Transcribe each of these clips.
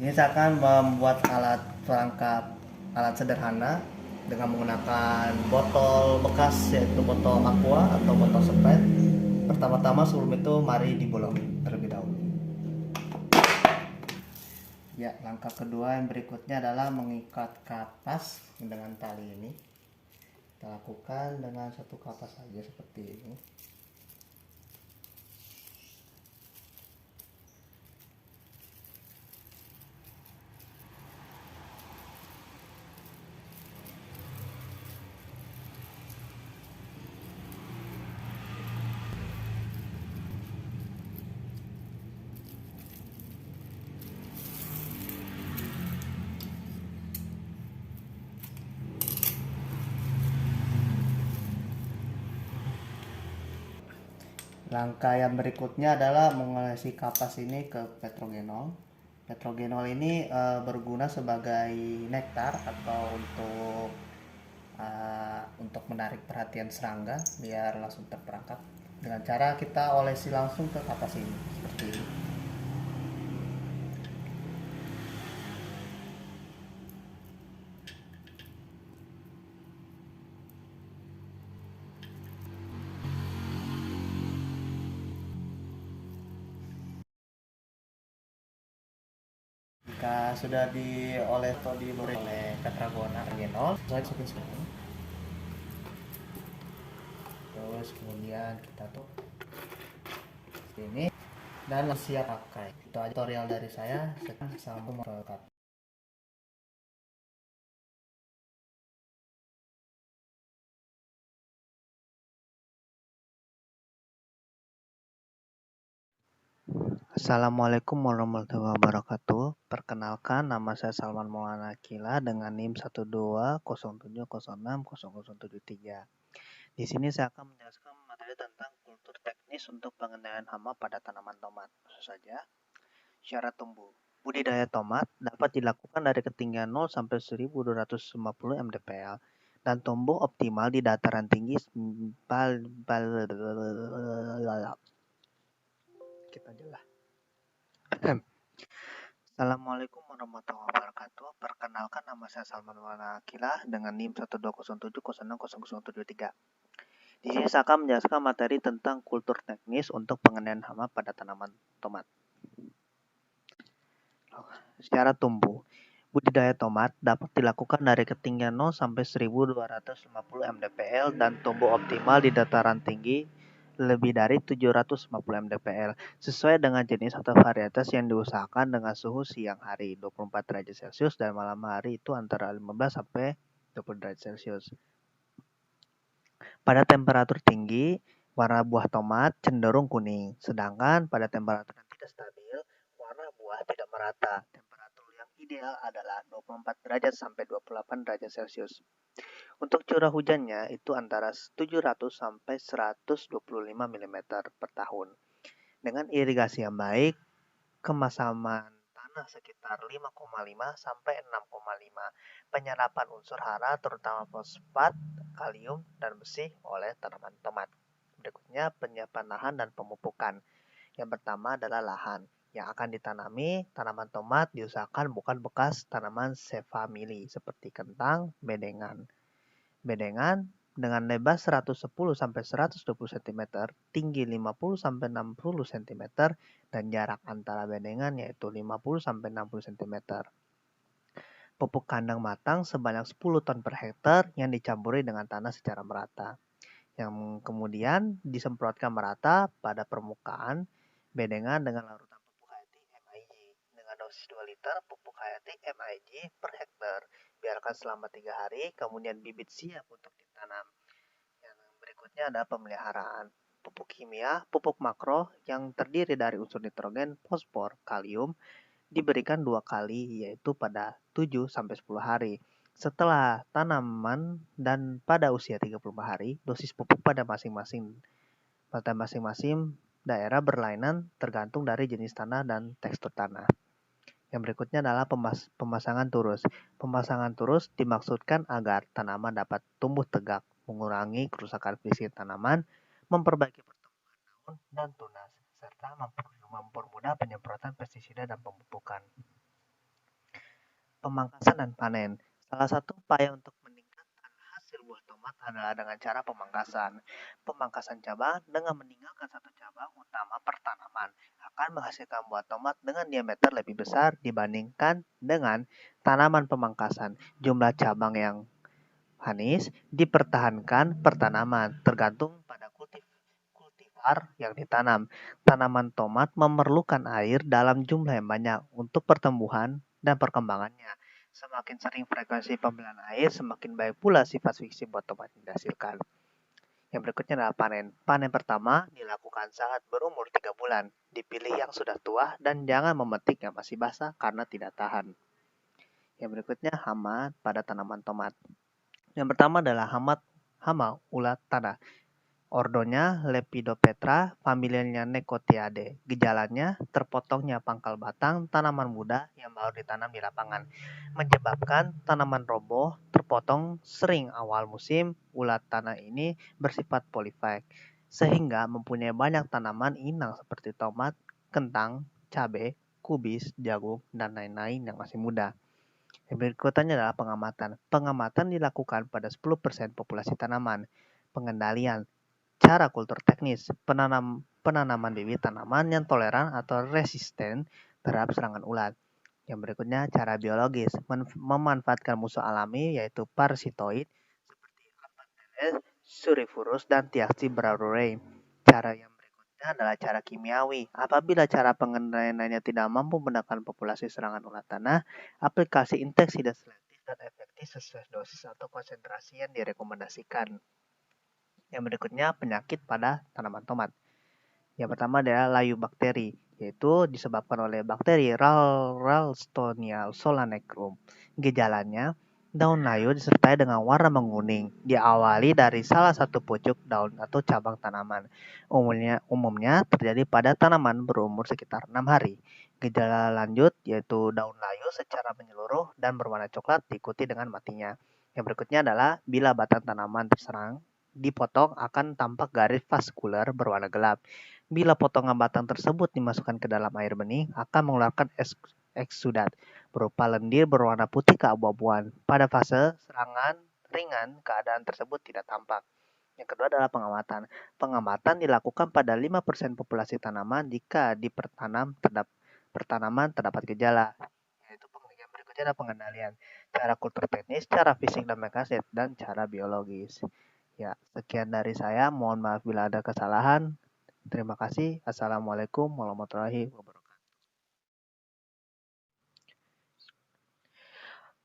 Ini saya akan membuat alat perangkap alat sederhana dengan menggunakan botol bekas, yaitu botol aqua atau botol Sprite. Pertama-tama sebelum itu mari dibolong terlebih dahulu. Ya, langkah kedua yang berikutnya adalah mengikat kapas dengan tali ini. Kita lakukan dengan satu kapas saja seperti ini. Langkah yang berikutnya adalah mengolesi kapas ini ke petrogenol. Petrogenol ini berguna sebagai nektar atau untuk menarik perhatian serangga biar langsung terperangkap. Dengan cara kita olesi langsung ke kapas ini seperti ini. Jika sudah dioles atau diberi oleh petrogenol, saya seperti ini. Terus kemudian kita tuh ini dan siap pakai. Itu aja tutorial dari saya. Sekarang sambung ke kapas. Assalamualaikum warahmatullahi wabarakatuh. Perkenalkan, nama saya Salman Maulana Akila dengan NIM 12070600773. Di sini saya akan menjelaskan materi tentang kultur teknis untuk pengendalian hama pada tanaman tomat. Maksud saja, syarat tumbuh. Budidaya tomat dapat dilakukan dari ketinggian 0 sampai 1250 mdpl dan tumbuh optimal di dataran tinggi kita jelas. Assalamualaikum warahmatullahi wabarakatuh. Perkenalkan, nama saya Salman Maulana Akila dengan NIM 12070600773. Di sini saya akan menjelaskan materi tentang kultur teknis untuk pengendalian hama pada tanaman tomat. Secara tumbuh, budidaya tomat dapat dilakukan dari ketinggian 0 sampai 1250 mdpl dan tumbuh optimal di dataran tinggi lebih dari 750 mdpl sesuai dengan jenis atau varietas yang diusahakan dengan suhu siang hari 24 derajat Celcius dan malam hari itu antara 15 sampai 20 derajat Celcius. Pada temperatur tinggi, warna buah tomat cenderung kuning, sedangkan pada temperatur yang tidak stabil, warna buah tidak merata. Temperatur yang ideal adalah 24 derajat sampai 28 derajat Celcius. Untuk curah hujannya itu antara 700 sampai 125 mm per tahun. Dengan irigasi yang baik, kemasaman tanah sekitar 5,5 sampai 6,5, penyerapan unsur hara terutama fosfat, kalium, dan besi oleh tanaman tomat. Berikutnya penyiapan lahan dan pemupukan. Yang pertama adalah lahan. Yang akan ditanami tanaman tomat diusahakan bukan bekas tanaman sefamili seperti kentang, bedengan. Bedengan dengan lebar 110 sampai 120 cm, tinggi 50 sampai 60 cm, dan jarak antara bedengan yaitu 50 sampai 60 cm. Pupuk kandang matang sebanyak 10 ton per hektar yang dicampuri dengan tanah secara merata. Yang kemudian disemprotkan merata pada permukaan bedengan dengan larutan pupuk hayati MIG dengan dosis 2 liter pupuk hayati MIG per hektar. Biarkan selama 3 hari, kemudian bibit siap untuk ditanam. Yang berikutnya ada pemeliharaan. Pupuk kimia, pupuk makro yang terdiri dari unsur nitrogen, fosfor, kalium diberikan 2 kali yaitu pada 7 sampai 10 hari. Setelah tanaman dan pada usia 34 hari, dosis pupuk pada masing-masing daerah berlainan tergantung dari jenis tanah dan tekstur tanah. Yang berikutnya adalah pemasangan turus. Pemasangan turus dimaksudkan agar tanaman dapat tumbuh tegak, mengurangi kerusakan fisik tanaman, memperbaiki pertumbuhan daun dan tunas, serta mempermudah penyemprotan pestisida dan pemupukan. Pemangkasan dan panen. Salah satu upaya untuk meningkatkan hasil buah tomat adalah dengan cara pemangkasan. Pemangkasan cabang dengan meninggalkan satu cabang utama per tanaman akan menghasilkan buah tomat dengan diameter lebih besar dibandingkan dengan tanaman pemangkasan. Jumlah cabang yang manis dipertahankan per tanaman tergantung pada kultivar yang ditanam. Tanaman tomat memerlukan air dalam jumlah yang banyak untuk pertumbuhan dan perkembangannya. Semakin sering frekuensi pemberian air, semakin baik pula sifat fiksi buat tomat yang dihasilkan. Yang berikutnya adalah panen. Panen pertama dilakukan saat berumur 3 bulan. Dipilih yang sudah tua dan jangan memetik yang masih basah karena tidak tahan. Yang berikutnya hama pada tanaman tomat. Yang pertama adalah hama ulat tanah. Ordonya Lepidopetra, familianya Necotiaceae. Gejalanya terpotongnya pangkal batang tanaman muda yang baru ditanam di lapangan, menyebabkan tanaman roboh, terpotong sering awal musim. Ulat tanah ini bersifat polifag, sehingga mempunyai banyak tanaman inang seperti tomat, kentang, cabai, kubis, jagung, dan lain-lain yang masih muda. Yang berikutnya adalah pengamatan. Pengamatan dilakukan pada 10% populasi tanaman. Pengendalian. Cara kultur teknis. Penanaman bibit tanaman yang toleran atau resisten terhadap serangan ulat. Yang berikutnya cara biologis. Memanfaatkan musuh alami yaitu parasitoid seperti Aphantes, Suriforus, dan Thiaxi brarurei. Cara yang berikutnya adalah cara kimiawi. Apabila cara pengendaliannya tidak mampu menekan populasi serangan ulat tanah, aplikasi inseksida selektif dan efektif sesuai dosis atau konsentrasi yang direkomendasikan. Yang berikutnya penyakit pada tanaman tomat. Yang pertama adalah layu bakteri, yaitu disebabkan oleh bakteri Ralstonia solanecum. Gejalanya, daun layu disertai dengan warna menguning, diawali dari salah satu pucuk daun atau cabang tanaman. Umumnya terjadi pada tanaman berumur sekitar 6 hari. Gejala lanjut yaitu daun layu secara menyeluruh dan berwarna coklat diikuti dengan matinya. Yang berikutnya adalah bila batang tanaman terserang, dipotong akan tampak garis vaskular berwarna gelap. Bila potongan batang tersebut dimasukkan ke dalam air bening, akan mengeluarkan eksudat berupa lendir berwarna putih keabu-abuan. Pada fase serangan ringan, keadaan tersebut tidak tampak. Yang kedua adalah pengamatan. Pengamatan dilakukan pada 5% populasi tanaman jika di pertanaman terdapat gejala. Yaitu yang berikutnya adalah pengendalian. Cara kultur teknis, cara fisik dan mekanis, dan cara biologis. Ya, sekian dari saya. Mohon maaf bila ada kesalahan. Terima kasih. Assalamualaikum warahmatullahi wabarakatuh.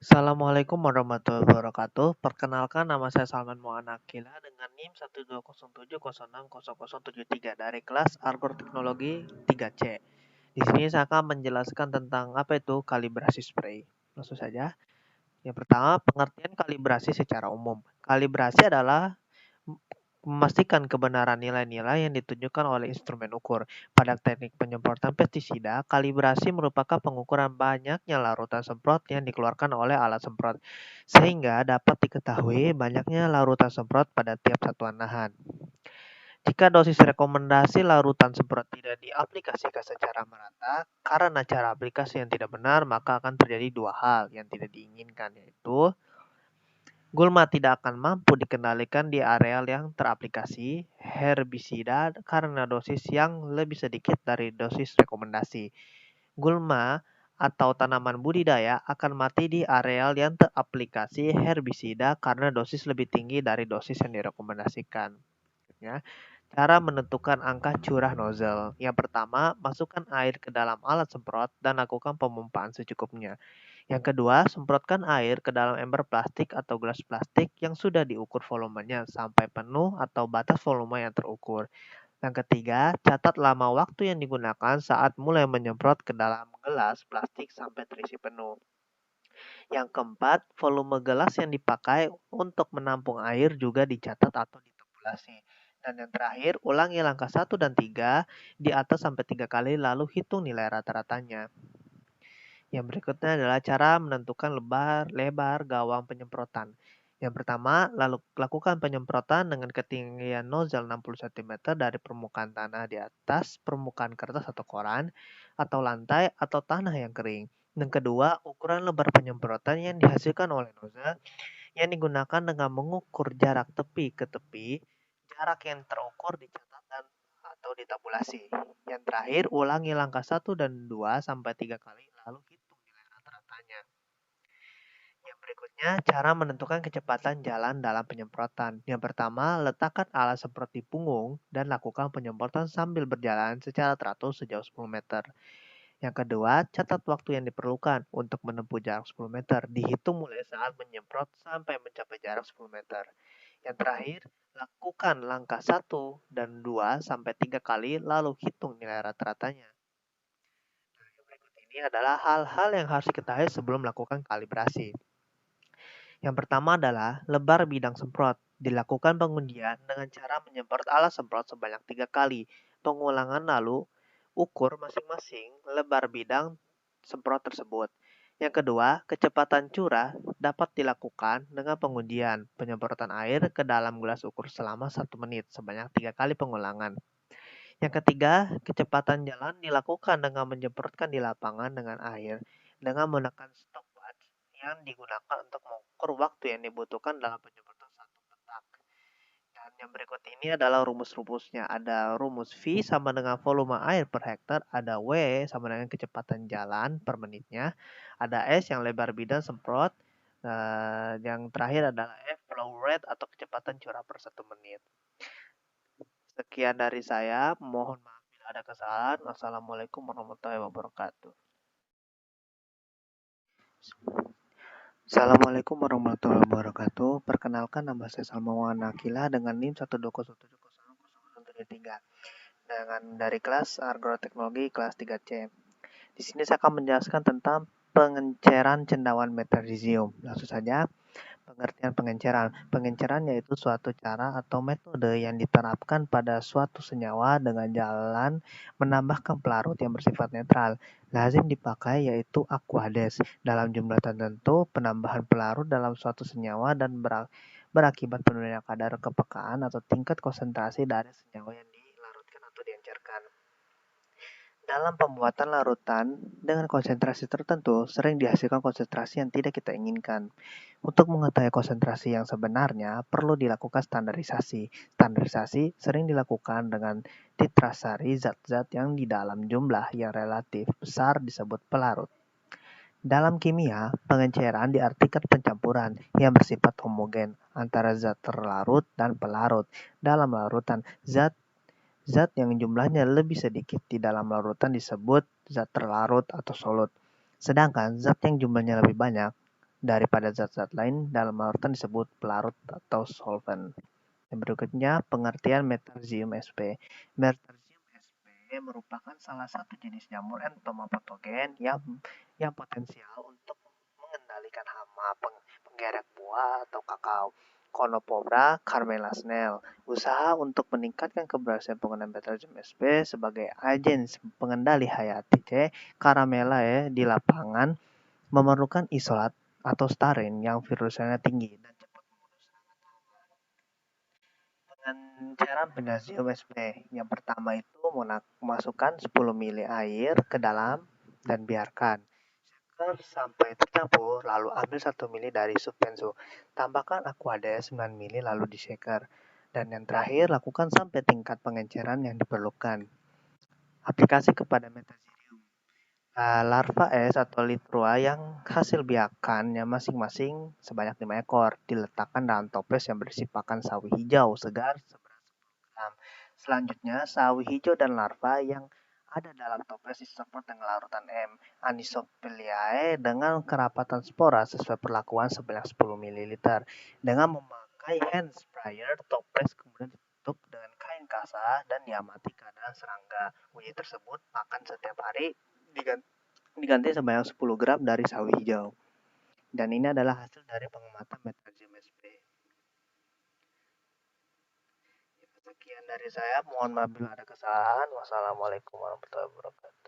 Assalamualaikum warahmatullahi wabarakatuh. Perkenalkan, nama saya Salman Muanakila dengan NIM 12070600073 dari kelas Argor Teknologi 3C. Di sini saya akan menjelaskan tentang apa itu kalibrasi spray. Langsung saja. Yang pertama, pengertian kalibrasi secara umum. Kalibrasi adalah memastikan kebenaran nilai-nilai yang ditunjukkan oleh instrumen ukur. Pada teknik penyemprotan pestisida, kalibrasi merupakan pengukuran banyaknya larutan semprot yang dikeluarkan oleh alat semprot, sehingga dapat diketahui banyaknya larutan semprot pada tiap satuan lahan. Jika dosis rekomendasi larutan semprot tidak diaplikasikan secara merata karena cara aplikasi yang tidak benar, maka akan terjadi dua hal yang tidak diinginkan, yaitu gulma tidak akan mampu dikendalikan di areal yang teraplikasi herbisida karena dosis yang lebih sedikit dari dosis rekomendasi. Gulma atau tanaman budidaya akan mati di areal yang teraplikasi herbisida karena dosis lebih tinggi dari dosis yang direkomendasikan. Ya. Cara menentukan angka curah nozzle. Yang pertama, masukkan air ke dalam alat semprot dan lakukan pemumpaan secukupnya. Yang kedua, semprotkan air ke dalam ember plastik atau gelas plastik yang sudah diukur volumenya sampai penuh atau batas volume yang terukur. Yang ketiga, catat lama waktu yang digunakan saat mulai menyemprot ke dalam gelas plastik sampai terisi penuh. Yang keempat, volume gelas yang dipakai untuk menampung air juga dicatat atau ditabulasi. Dan yang terakhir, ulangi langkah 1 dan 3 di atas sampai 3 kali lalu hitung nilai rata-ratanya. Yang berikutnya adalah cara menentukan lebar gawang penyemprotan. Yang pertama, lakukan penyemprotan dengan ketinggian nozzle 60 cm dari permukaan tanah di atas permukaan kertas atau koran, atau lantai atau tanah yang kering. Yang kedua, ukuran lebar penyemprotan yang dihasilkan oleh nozzle yang digunakan dengan mengukur jarak tepi ke tepi, jarak yang terukur di catatan atau di tabulasi. Yang terakhir, ulangi langkah 1 dan 2 sampai 3 kali, lalu hitung nilai rata-ratanya. Yang berikutnya, cara menentukan kecepatan jalan dalam penyemprotan. Yang pertama, letakkan alat semprot di punggung dan lakukan penyemprotan sambil berjalan secara teratur sejauh 10 meter. Yang kedua, catat waktu yang diperlukan untuk menempuh jarak 10 meter. Dihitung mulai saat menyemprot sampai mencapai jarak 10 meter. Yang terakhir, lakukan langkah 1 dan 2 sampai 3 kali, lalu hitung nilai rata-ratanya. Yang berikut ini adalah hal-hal yang harus diketahui sebelum melakukan kalibrasi. Yang pertama adalah lebar bidang semprot. Dilakukan pengundian dengan cara menyemprot alat semprot sebanyak 3 kali. Pengulangan lalu ukur masing-masing lebar bidang semprot tersebut. Yang kedua, kecepatan curah dapat dilakukan dengan pengundian penyemprotan air ke dalam gelas ukur selama 1 menit sebanyak 3 kali pengulangan. Yang ketiga, kecepatan jalan dilakukan dengan menyemprotkan di lapangan dengan air dengan menekan stopwatch yang digunakan untuk mengukur waktu yang dibutuhkan dalam penyemprotan satu petak. Dan yang berikut ini adalah rumus-rumusnya. Ada rumus V sama dengan volume air per hektar, ada W sama dengan kecepatan jalan per menitnya, ada S yang lebar bidang semprot, yang terakhir adalah F flow rate atau kecepatan curah per 1 menit. Sekian dari saya, mohon maaf bila ada kesalahan. Wassalamualaikum warahmatullahi wabarakatuh. Assalamualaikum warahmatullahi wabarakatuh. Perkenalkan, nama saya Salmawan Akila dengan NIM 120100103 dengan dari kelas Agroteknologi kelas 3C. Di sini saya akan menjelaskan tentang pengenceran cendawan metalisium. Langsung saja. Pengertian pengenceran. Pengenceran yaitu suatu cara atau metode yang diterapkan pada suatu senyawa dengan jalan menambahkan pelarut yang bersifat netral. Lazim dipakai yaitu aquades. Dalam jumlah tertentu, penambahan pelarut dalam suatu senyawa dan berakibat penurunan kadar kepekaan atau tingkat konsentrasi dari senyawa yang dilarutkan atau diencerkan. Dalam pembuatan larutan dengan konsentrasi tertentu, sering dihasilkan konsentrasi yang tidak kita inginkan. Untuk mengetahui konsentrasi yang sebenarnya, perlu dilakukan standarisasi. Standarisasi sering dilakukan dengan titrasari zat-zat yang di dalam jumlah yang relatif besar disebut pelarut. Dalam kimia, pengenceran diartikan pencampuran yang bersifat homogen antara zat terlarut dan pelarut. Dalam larutan, zat yang jumlahnya lebih sedikit di dalam larutan disebut zat terlarut atau solut. Sedangkan zat yang jumlahnya lebih banyak daripada zat-zat lain dalam larutan disebut pelarut atau solvent. Yang berikutnya, pengertian Metarhizium sp. Metarhizium sp merupakan salah satu jenis jamur entomopatogen yang potensial untuk mengendalikan hama penggerek buah atau kakao. Conopobra carmela snail. Usaha untuk meningkatkan keberhasilan penggunaan Metarhizium sp sebagai agen pengendali hayati C. caramella di lapangan memerlukan isolat atau starin yang virusnya tinggi dan cepat membunuh serangga hama. Pengenceran Metarhizium sp. Yang pertama itu masukkan 10 ml air ke dalam dan biarkan sampai tercampur, lalu ambil 1 ml dari suspenso. Tambahkan aquades 9 ml lalu dishaker. Dan yang terakhir, lakukan sampai tingkat pengenceran yang diperlukan. Aplikasi kepada Metarhizium. Larva es atau litrua yang hasil biakannya masing-masing sebanyak 5 ekor diletakkan dalam toples yang berisi pakan sawi hijau segar seberat 10 gram. Selanjutnya, sawi hijau dan larva yang ada dalam toples disemprot dengan larutan M. Anisophilae dengan kerapatan spora sesuai perlakuan sebanyak 10 ml. Dengan memakai hand sprayer, toples kemudian ditutup dengan kain kasa dan diamati keadaan serangga. Uji tersebut makan setiap hari diganti sebanyak 10 gram dari sawi hijau. Dan ini adalah hasil dari pengamatan Metarhizium sp. Sekian dari saya, mohon maaf bila ada kesalahan. Wassalamualaikum warahmatullahi wabarakatuh.